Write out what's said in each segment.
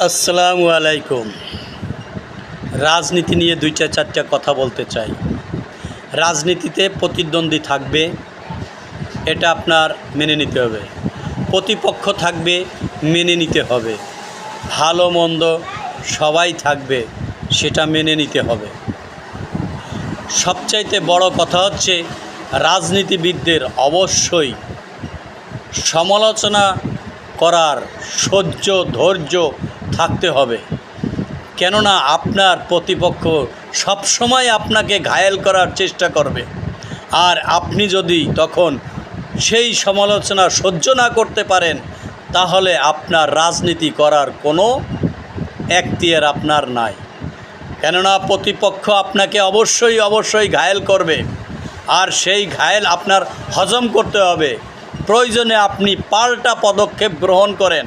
আসসালামু আলাইকুম। রাজনীতি নিয়ে দুইটা চারটা কথা বলতে চাই। রাজনীতিতে প্রতিদ্বন্দ্বী থাকবে, এটা আপনার মেনে নিতে হবে। প্রতিপক্ষ থাকবে, মেনে নিতে হবে। ভালো মন্দ সবাই থাকবে, সেটা মেনে নিতে হবে। সবচাইতে বড় কথা হচ্ছে রাজনীতিবিদদের অবশ্যই সমালোচনা করার ধৈর্য থাকতে হবে। কেননা আপনার প্রতিপক্ষ সবসময় আপনাকে ঘায়েল করার চেষ্টা করবে, আর আপনি যদি তখন সেই সমালোচনা সহ্য না করতে পারেন, তাহলে আপনার রাজনীতি করার কোনো এখতিয়ার আপনার নাই। কেননা প্রতিপক্ষ আপনাকে অবশ্যই ঘায়েল করবে, আর সেই ঘায়েল আপনার হজম করতে হবে। প্রয়োজনে আপনি পাল্টা পদক্ষেপ গ্রহণ করেন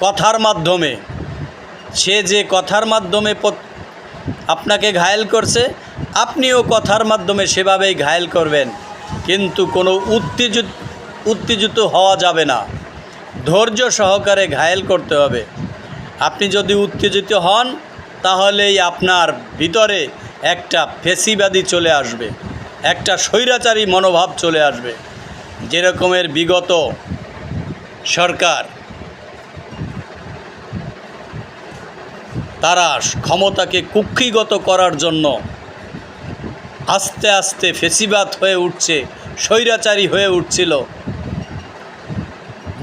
কথার মাধ্যমে। সে যে কথার মাধ্যমে আপনাকে ঘায়েল করছে, আপনিও কথার মাধ্যমে সেভাবেই ঘায়েল করবেন। কিন্তু কোনো উত্তেজিত হওয়া যাবে না, ধৈর্য সহকারে ঘায়েল করতে হবে। আপনি যদি উত্তেজিত হন, তাহলেই আপনার ভিতরে একটা ফ্যাসিবাদী চলে আসবে, একটা স্বৈরাচারী মনোভাব চলে আসবে। যেরকমের বিগত সরকার, তারা ক্ষমতাকে কুক্ষিগত করার জন্য আস্তে আস্তে ফ্যাসিবাদ হয়ে উঠছে, স্বৈরাচারী হয়ে উঠছিল।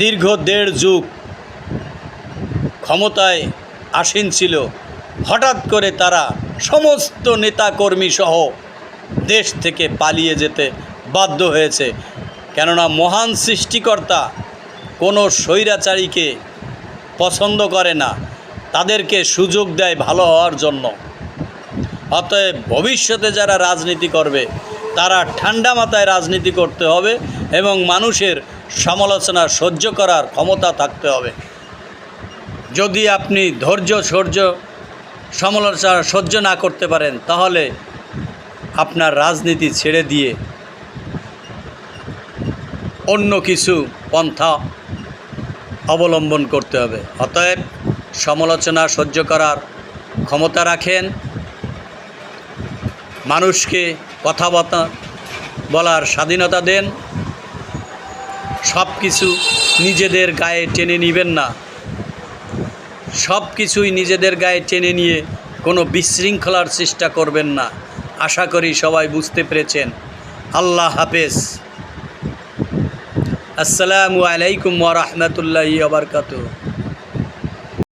দীর্ঘ 1.5 যুগ ক্ষমতায় আসীন ছিল। হঠাৎ করে তারা সমস্ত নেতাকর্মী সহ দেশ থেকে পালিয়ে যেতে বাধ্য হয়েছে। কেননা মহান সৃষ্টিকর্তা কোনো স্বৈরাচারীকে পছন্দ করে না, তাদেরকে সুযোগ দেয় ভালো হওয়ার জন্য। অতএব ভবিষ্যতে যারা রাজনীতি করবে, তারা ঠান্ডা মাথায় রাজনীতি করতে হবে এবং মানুষের সমালোচনা সহ্য করার ক্ষমতা থাকতে হবে। যদি আপনি সমালোচনা সহ্য না করতে পারেন, তাহলে আপনার রাজনীতি ছেড়ে দিয়ে অন্য কিছু পন্থা অবলম্বন করতে হবে। অতএব সমালোচনা সহ্য করার ক্ষমতা রাখেন, মানুষকে কথাবার্তা বলার স্বাধীনতা দেন। সব কিছু নিজেদের গায়ে টেনে নেবেন না। সব কিছুই নিজেদের গায়ে টেনে নিয়ে কোনো বিশৃঙ্খলার চেষ্টা করবেন না। আশা করি সবাই বুঝতে পেরেছেন। আল্লাহ হাফেজ। আসসালামু আলাইকুম ওয়া রাহমাতুল্লাহি ওয়া বারাকাতুহু।